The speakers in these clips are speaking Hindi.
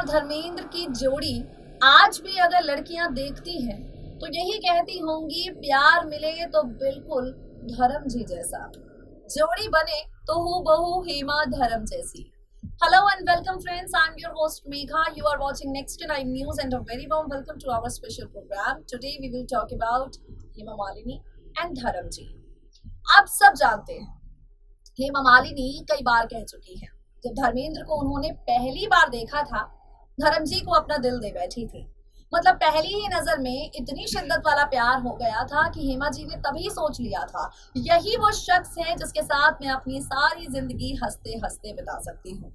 धर्मेंद्र की जोड़ी आज भी अगर लड़कियां देखती हैं तो यही कहती होंगी प्यार मिले तो बिल्कुल धर्म जी जैसा, जोड़ी बने तो हूबहू हेमा धर्म जैसी। Hello and welcome friends, I'm your host Megha. You are watching Next 9 News and a very warm welcome to our special program. Today we will talk about Hema Malini and धर्म जी। आप सब जानते हैं हेमा मालिनी कई बार कह चुकी है, जब धर्मेंद्र को उन्होंने पहली बार देखा था धर्म जी को अपना दिल दे बैठी थी। मतलब पहली ही नजर में इतनी शिद्दत वाला प्यार हो गया था कि हेमा जी ने तभी सोच लिया था यही वो शख्स है जिसके साथ मैं अपनी सारी जिंदगी हंसते हंसते बिता सकती हूँ।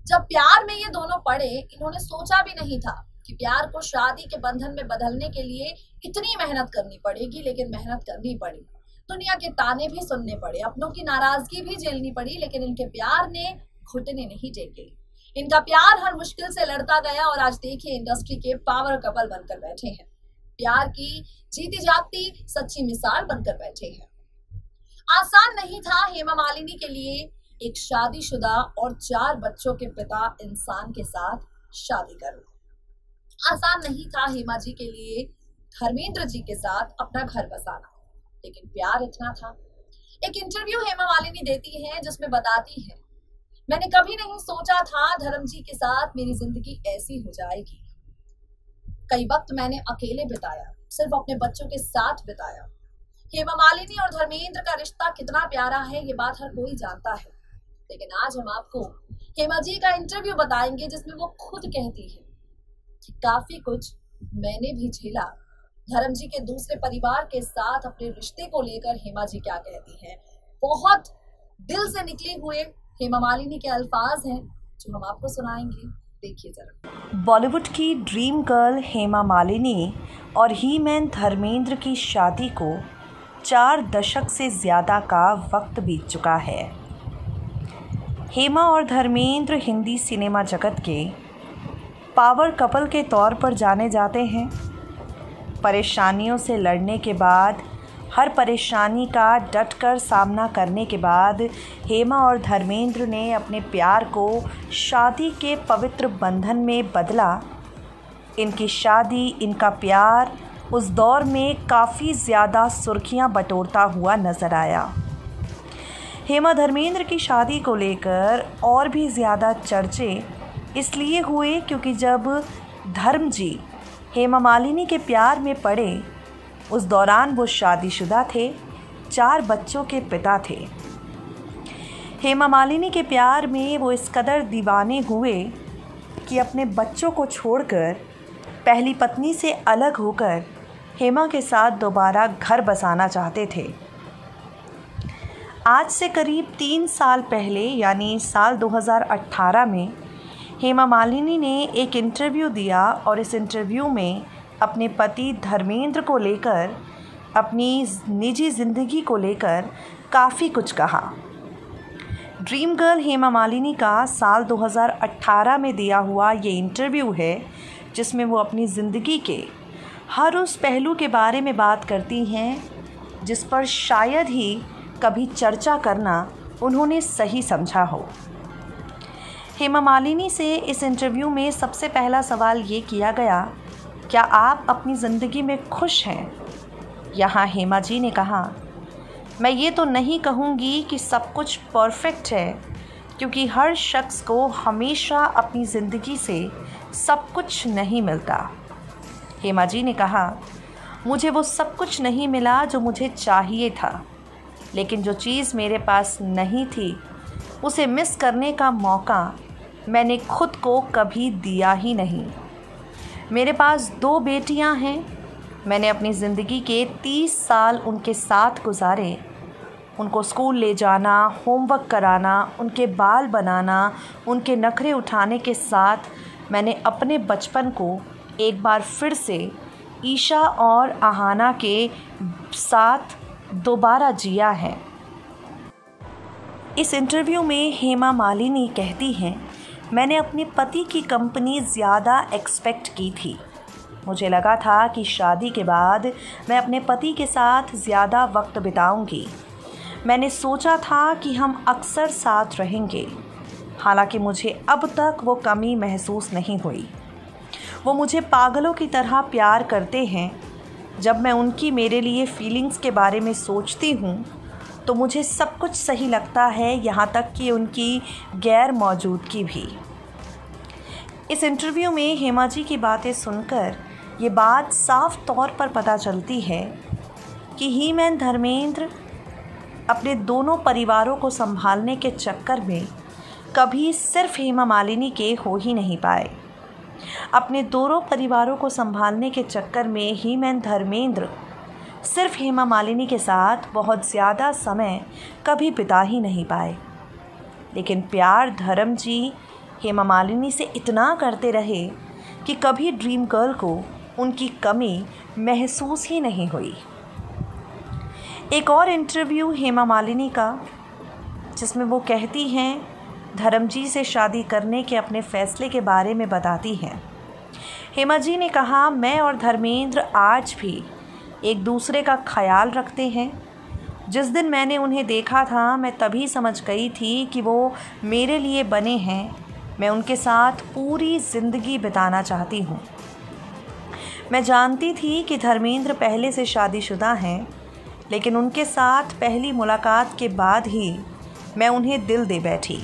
जब प्यार में ये दोनों पड़े, इन्होंने सोचा भी नहीं था कि प्यार को शादी के बंधन में बदलने के लिए इतनी मेहनत करनी पड़ेगी, लेकिन मेहनत करनी पड़ी। दुनिया के ताने भी सुनने पड़े, अपनों की नाराजगी भी झेलनी पड़ी, लेकिन इनके प्यार ने घुटने नहीं टेके। इनका प्यार हर मुश्किल से लड़ता गया और आज देखिए इंडस्ट्री के पावर कपल बनकर बैठे हैं, प्यार की जीती जागती सच्ची मिसाल बनकर बैठे हैं। आसान नहीं था हेमा मालिनी के लिए एक शादीशुदा और 4 बच्चों के पिता इंसान के साथ शादी करना। आसान नहीं था हेमा जी के लिए धर्मेंद्र जी के साथ अपना घर बसाना, लेकिन प्यार इतना था। एक इंटरव्यू हेमा मालिनी देती है जिसमें बताती है, मैंने कभी नहीं सोचा था धर्म जी के साथ मेरी जिंदगी ऐसी हो जाएगी। कई वक्त मैंने अकेले बिताया, सिर्फ अपने बच्चों के साथ बिताया। हेमा मालिनी और धर्मेंद्र का रिश्ता कितना प्यारा है ये बात हर कोई जानता है, लेकिन आज हम आपको हेमा जी का इंटरव्यू बताएंगे जिसमें वो खुद कहती है कि काफी कुछ मैंने भी झेला। धर्म जी के दूसरे परिवार के साथ अपने रिश्ते को लेकर हेमा जी क्या कहती हैं, बहुत दिल से निकले हुए हेमा मालिनी के अल्फाज हैं जो हम आपको सुनाएंगे, देखिए जरा। बॉलीवुड की ड्रीम गर्ल हेमा मालिनी और ही मैन धर्मेंद्र की शादी को 4 दशक से ज़्यादा का वक्त बीत चुका है। हेमा और धर्मेंद्र हिंदी सिनेमा जगत के पावर कपल के तौर पर जाने जाते हैं। परेशानियों से लड़ने के बाद, हर परेशानी का डटकर सामना करने के बाद हेमा और धर्मेंद्र ने अपने प्यार को शादी के पवित्र बंधन में बदला। इनकी शादी, इनका प्यार उस दौर में काफ़ी ज़्यादा सुर्खियां बटोरता हुआ नज़र आया। हेमा धर्मेंद्र की शादी को लेकर और भी ज़्यादा चर्चे इसलिए हुए क्योंकि जब धर्म जी हेमा मालिनी के प्यार में पड़े उस दौरान वो शादीशुदा थे, 4 बच्चों के पिता थे। हेमा मालिनी के प्यार में वो इस कदर दीवाने हुए कि अपने बच्चों को छोड़कर, पहली पत्नी से अलग होकर हेमा के साथ दोबारा घर बसाना चाहते थे। आज से करीब 3 साल पहले यानी साल 2018 में हेमा मालिनी ने एक इंटरव्यू दिया और इस इंटरव्यू में अपने पति धर्मेंद्र को लेकर, अपनी निजी ज़िंदगी को लेकर काफ़ी कुछ कहा। ड्रीम गर्ल हेमा मालिनी का साल 2018 में दिया हुआ ये इंटरव्यू है जिसमें वो अपनी ज़िंदगी के हर उस पहलू के बारे में बात करती हैं जिस पर शायद ही कभी चर्चा करना उन्होंने सही समझा हो। हेमा मालिनी से इस इंटरव्यू में सबसे पहला सवाल ये किया गया, क्या आप अपनी ज़िंदगी में खुश हैं? यहाँ हेमा जी ने कहा, मैं ये तो नहीं कहूँगी कि सब कुछ परफेक्ट है, क्योंकि हर शख्स को हमेशा अपनी ज़िंदगी से सब कुछ नहीं मिलता। हेमा जी ने कहा, मुझे वो सब कुछ नहीं मिला जो मुझे चाहिए था, लेकिन जो चीज़ मेरे पास नहीं थी उसे मिस करने का मौका मैंने खुद को कभी दिया ही नहीं। मेरे पास 2 बेटियां हैं। मैंने अपनी ज़िंदगी के 30 साल उनके साथ गुजारे। उनको स्कूल ले जाना, होमवर्क कराना, उनके बाल बनाना, उनके नखरे उठाने के साथ मैंने अपने बचपन को एक बार फिर से ईशा और आहाना के साथ दोबारा जिया है। इस इंटरव्यू में हेमा मालिनी कहती हैं, मैंने अपने पति की कंपनी ज़्यादा एक्सपेक्ट की थी। मुझे लगा था कि शादी के बाद मैं अपने पति के साथ ज़्यादा वक्त बिताऊंगी। मैंने सोचा था कि हम अक्सर साथ रहेंगे। हालांकि मुझे अब तक वो कमी महसूस नहीं हुई। वो मुझे पागलों की तरह प्यार करते हैं। जब मैं उनकी मेरे लिए फीलिंग्स के बारे में सोचती हूँ तो मुझे सब कुछ सही लगता है, यहाँ तक कि उनकी गैर मौजूदगी भी। इस इंटरव्यू में हेमा जी की बातें सुनकर ये बात साफ तौर पर पता चलती है कि ही मैन धर्मेंद्र अपने दोनों परिवारों को संभालने के चक्कर में कभी सिर्फ हेमा मालिनी के हो ही नहीं पाए। अपने दोनों परिवारों को संभालने के चक्कर में ही मैन धर्मेंद्र सिर्फ हेमा मालिनी के साथ बहुत ज़्यादा समय कभी बिता ही नहीं पाए। लेकिन प्यार धर्म जी हेमा मालिनी से इतना करते रहे कि कभी ड्रीम गर्ल को उनकी कमी महसूस ही नहीं हुई। एक और इंटरव्यू हेमा मालिनी का, जिसमें वो कहती हैं धर्म जी से शादी करने के अपने फ़ैसले के बारे में बताती हैं। हेमा जी ने कहा, मैं और धर्मेंद्र आज भी एक दूसरे का ख्याल रखते हैं। जिस दिन मैंने उन्हें देखा था मैं तभी समझ गई थी कि वो मेरे लिए बने हैं। मैं उनके साथ पूरी ज़िंदगी बिताना चाहती हूँ। मैं जानती थी कि धर्मेंद्र पहले से शादीशुदा हैं, लेकिन उनके साथ पहली मुलाकात के बाद ही मैं उन्हें दिल दे बैठी।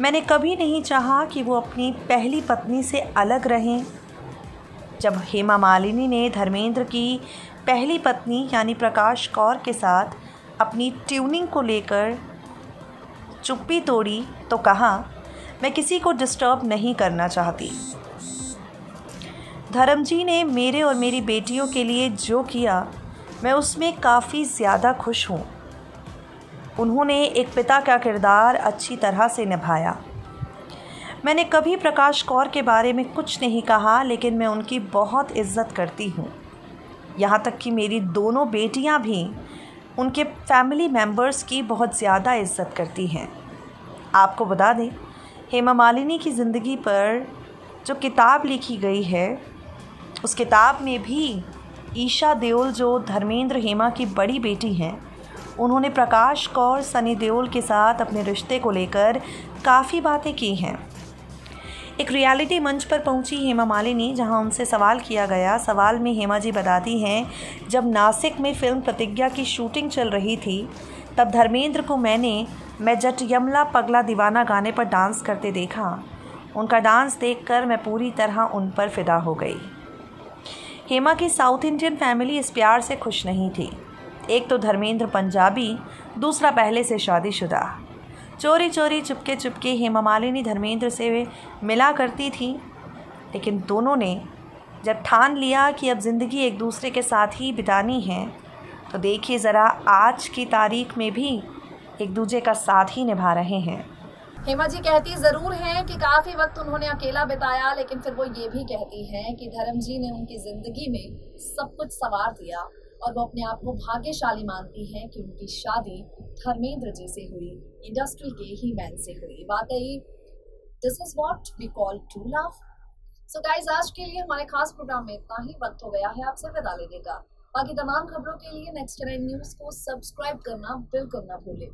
मैंने कभी नहीं चाहा कि वो अपनी पहली पत्नी से अलग रहें। जब हेमा मालिनी ने धर्मेंद्र की पहली पत्नी यानी प्रकाश कौर के साथ अपनी ट्यूनिंग को लेकर चुप्पी तोड़ी तो कहा, मैं किसी को डिस्टर्ब नहीं करना चाहती। धर्म जी ने मेरे और मेरी बेटियों के लिए जो किया मैं उसमें काफ़ी ज़्यादा खुश हूँ। उन्होंने एक पिता का किरदार अच्छी तरह से निभाया। मैंने कभी प्रकाश कौर के बारे में कुछ नहीं कहा, लेकिन मैं उनकी बहुत इज़्ज़त करती हूँ। यहाँ तक कि मेरी दोनों बेटियाँ भी उनके फैमिली मेम्बर्स की बहुत ज़्यादा इज़्ज़त करती हैं। आपको बता दें, हेमा मालिनी की ज़िंदगी पर जो किताब लिखी गई है, उस किताब में भी ईशा देओल जो धर्मेंद्र हेमा की बड़ी बेटी हैं, उन्होंने प्रकाश कौर सनी देओल के साथ अपने रिश्ते को लेकर काफ़ी बातें की हैं। एक रियलिटी मंच पर पहुंची हेमा मालिनी, जहां उनसे सवाल किया गया। सवाल में हेमा जी बताती हैं, जब नासिक में फ़िल्म प्रतिज्ञा की शूटिंग चल रही थी तब धर्मेंद्र को मैं जट यमला पगला दीवाना गाने पर डांस करते देखा। उनका डांस देखकर मैं पूरी तरह उन पर फ़िदा हो गई। हेमा की साउथ इंडियन फैमिली इस प्यार से खुश नहीं थी। एक तो धर्मेंद्र पंजाबी, दूसरा पहले से शादीशुदा। चोरी चोरी चुपके चुपके हेमा मालिनी धर्मेंद्र से मिला करती थी, लेकिन दोनों ने जब ठान लिया कि अब ज़िंदगी एक दूसरे के साथ ही बितानी है, तो देखिए ज़रा आज की तारीख में भी एक दूसरे का साथ ही निभा रहे हैं। हेमा जी कहती ज़रूर हैं कि काफ़ी वक्त उन्होंने अकेला बिताया, लेकिन फिर वो ये भी कहती हैं कि धर्म जी ने उनकी ज़िंदगी में सब कुछ संवार दिया और वो अपने आप को भाग्यशाली मानती हैं कि उनकी शादी धर्मेंद्र जी से हुई, इंडस्ट्री के ही मैन से हुई। वाकई this is what we call true love. So guys, आज के लिए हमारे खास प्रोग्राम में इतना ही वक्त हो गया है आपसे विदा लेने का। बाकी तमाम खबरों के लिए नेक्स्ट 9 न्यूज़ को सब्सक्राइब करना बिल्कुल ना भूलें।